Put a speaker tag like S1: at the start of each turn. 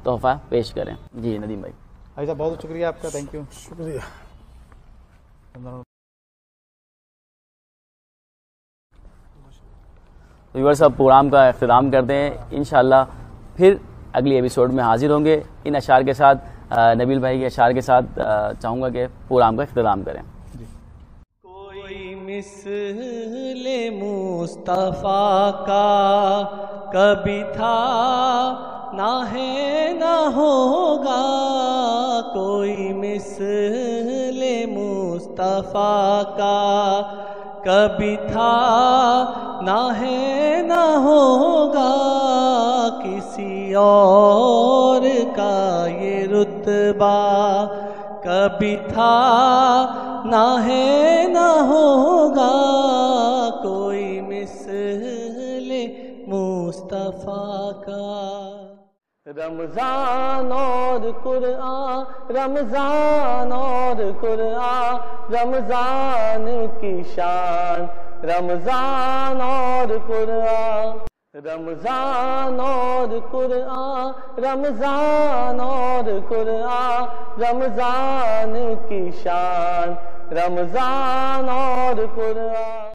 S1: تحفہ پیش کریں. جی ندیم بھائی.
S2: بھائی صاحب بہت شکریہ آپ کا, تھینک یو.
S3: شکریہ.
S1: ویورز اب پروگرام کا اختتام کرتے ہیں. انشاءاللہ پھر اگلی ایپیسوڈ میں حاضر ہوں گے ان اشعار کے ساتھ. نبیل بھائی کے اشعار کے ساتھ چاہوں گا کہ پروگرام کا اختتام کریں.
S4: کوئی مثل مصطفیٰ کا کبھی تھا نہ ہے نہ ہوگا, کوئی مثل مصطفیٰ کا کبھی تھا نہ ہے نہ ہوگا, کسی اور کا یہ رتبہ کبھی تھا نہ ہے نہ ہوگا, کوئی مثل مصطفیٰ کا. رمضان اور قرآن, رمضان اور قرآن, رمضان کی شان, رمضان اور قرآن, رمضان اور قرآن, رمضان اور قرآن, رمضان کی شان, رمضان اور قرآن.